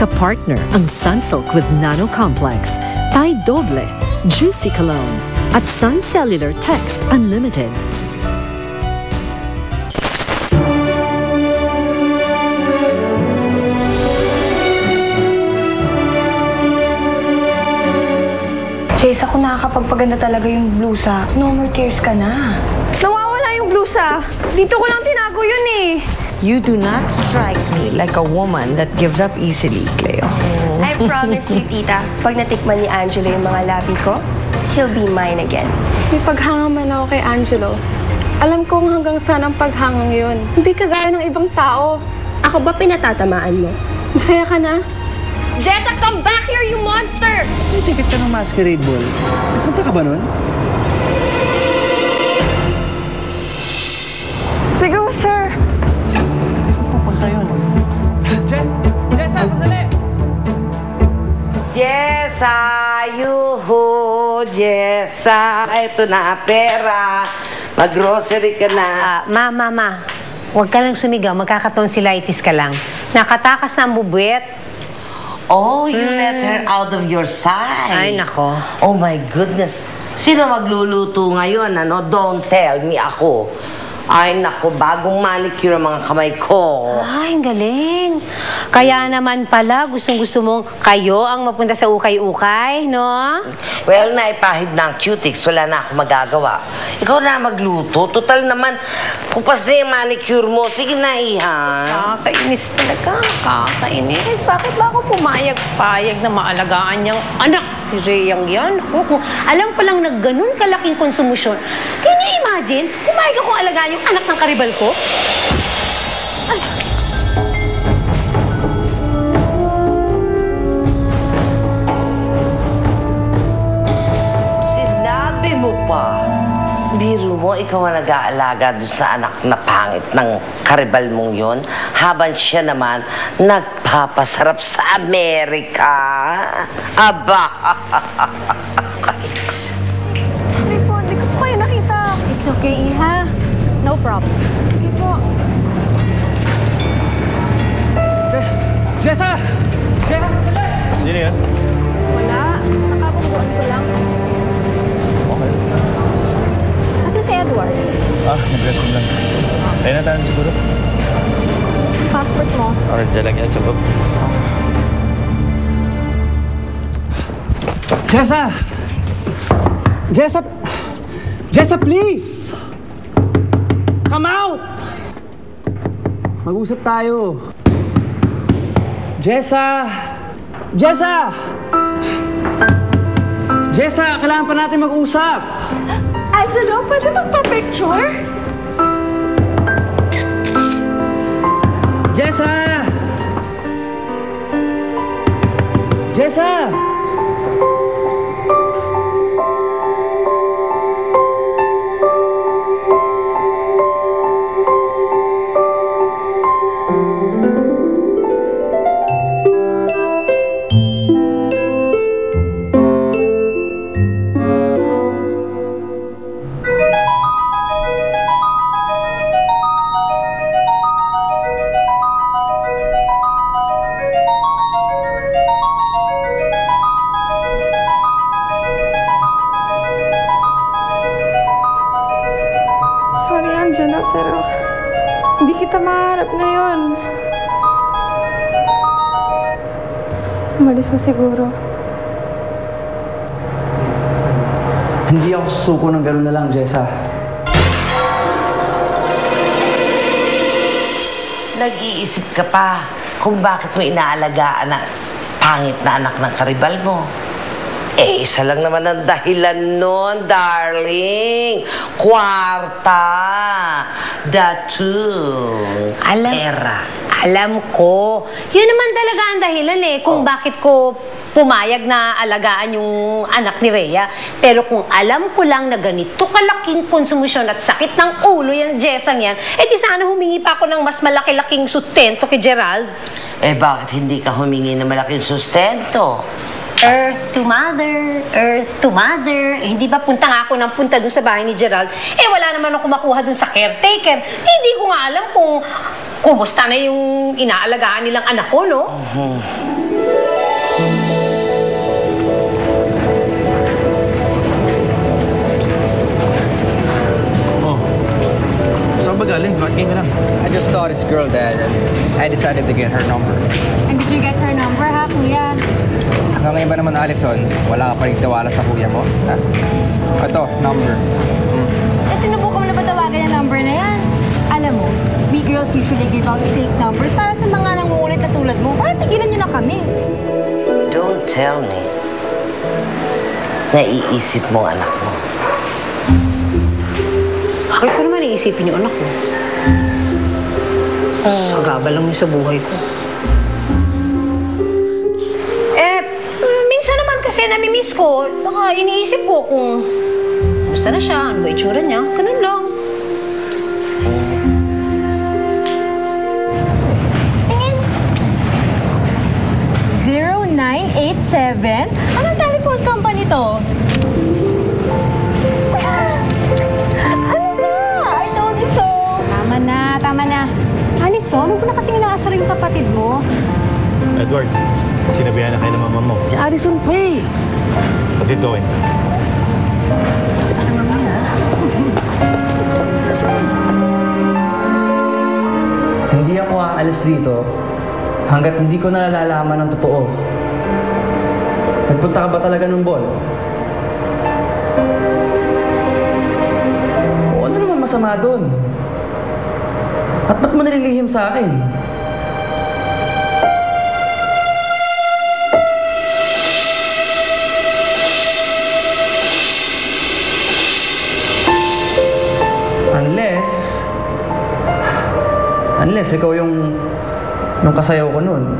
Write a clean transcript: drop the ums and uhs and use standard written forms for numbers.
Kapartner ang Sunsilk with Nano Complex, Tide Doble, Juicy Cologne, at Sun Cellular Text Unlimited. Jace, ako nakakapagpaganda talaga yung blusa. No more tears ka na. Nawawala yung blusa. Dito ko lang tinago yun eh. You do not strike me like a woman that gives up easily, Cleo. I promise you, tita, pag natikman ni Angelo yung mga labi ko, he'll be mine again. May paghanga man ako kay Angelo. Alam kong hanggang saan ang paghangang yun. Hindi kagaya ng ibang tao. Ako ba pinatatamaan mo? Masaya ka na? Jessa, come back here, you monster! May ticket ka ng masquerade ball. Punta ka ba nun? Sige, sir. Saan pupunta yun? Jessa, sandali! Jessa, yuhu, Jessa. Ito na, pera. Mag-grocery ka na. Ma. Huwag ka lang sumigaw. Magkakatonsillitis ka lang. Nakatakas na ang bubuet. Oh, you let her out of your sight. Ay, nako. Oh my goodness. Sino magluluto ngayon, ano? Don't tell me ako. Ay, nako, bagong manicure ang mga kamay ko. Ay, ang galing. Kaya naman pala, gustong-gusto mong kayo ang mapunta sa ukay-ukay, no? Well, naipahid na ang cutics. Wala na ako magagawa. Ikaw na magluto. Total naman, kupas na yung manicure mo. Sige na, Iha. Kakainis talaga. Kakainis. Bakit ba ako pumayag-payag na maalagaan niyang anak ni Reyang yan? Ako, alam pa lang na ganun kalaking konsumusyon. Can you imagine? Pumayag akong alagaan yung anak ng karibal ko? Ay. Sinabi mo pa. Biro mo, ikaw ang nag-aalaga doon sa anak na pangit ng karibal mong yon, habang siya naman nagpapasarap sa Amerika. Aba! Sorry po, hindi ko po kayo nakita. It's okay, Iha. No problem. Sige po. Jessa! Jessa, sandali! Sino yan? Wala. Nakabungguan ko lang. Okay. Kasi si Edward. Nag-resume lang. Tayo na tayo siguro. Passport mo. Or dyan lang yan sa bab. Jessa! Jessa! Jessa, please! Come out! Mag-usap tayo. Jessa! Jessa! Jessa, kailangan pa natin mag-usap. Angelo, pwede magpa-picture? Jessa! Jessa! Sorry, Angelo, pero hindi kita maharap ngayon. Umalis na siguro. Hindi ako susuko ng gano'n na lang, Jessa. Nag-iisip ka pa kung bakit mo inaalagaan ang pangit na anak ng karibal mo. Eh, isa lang naman ang dahilan nun, darling. Kwarta. Datu. Pera. Alam ko. Yun naman talaga ang dahilan eh kung bakit ko pumayag na alagaan yung anak ni Rhea. Pero kung alam ko lang na ganito kalaking konsumusyon at sakit ng ulo yan, Jessang yan, eh di sana humingi pa ako ng mas malaki-laking sustento kay Gerald. Eh, bakit hindi ka humingi ng malaking sustento? Earth to mother, earth to mother. Eh, hindi ba punta nga ako ng punta dun sa bahay ni Gerald? Eh, wala naman ako makuha dun sa caretaker. Eh, hindi ko nga alam kung kumusta na yung inaalagaan nilang anak ko, no? Oh. Saan ba galing? Bakit ngayon ka lang? I just saw this girl, Dad, and I decided to get her number. And did you get her number, ha, kuya? Hanggang ngayon ba naman, Alison, wala ka pa rin tiwala sa kuya mo? Ha? Ito, number. Eh, sinubukan mo na ba tawagan yung number na yan? Alam mo, we girls usually give out fake numbers para sa mga nangungulit na tulad mo. Para tigilan niyo na kami. Don't tell me. Naiisip mo ang anak mo. Bakit ko naman iisipin yung anak ko? Sagabal lang yun sa buhay ko. Minsan naman kasi namimiss ko, baka iniisip ko kung gusto na siya, ano ba itsura niya, ganun lang. Tingin. 0987? Anong telephone company to? Ano ba? I told you so. Tama na, tama na. Alison, huwag mo na kasing inaasar yung kapatid mo. Edward, sinabihan na kayo ng mama mo. Si Alison pa eh. What's it going? Saan ang mama niya? Hindi ako aalis dito hanggat hindi ko nalalaman ang totoo. Nagpunta ka ba talaga ng ball? O ano naman masama doon? At ba't mo nililihim sa akin? Unless ikaw yung kasayaw ko nun.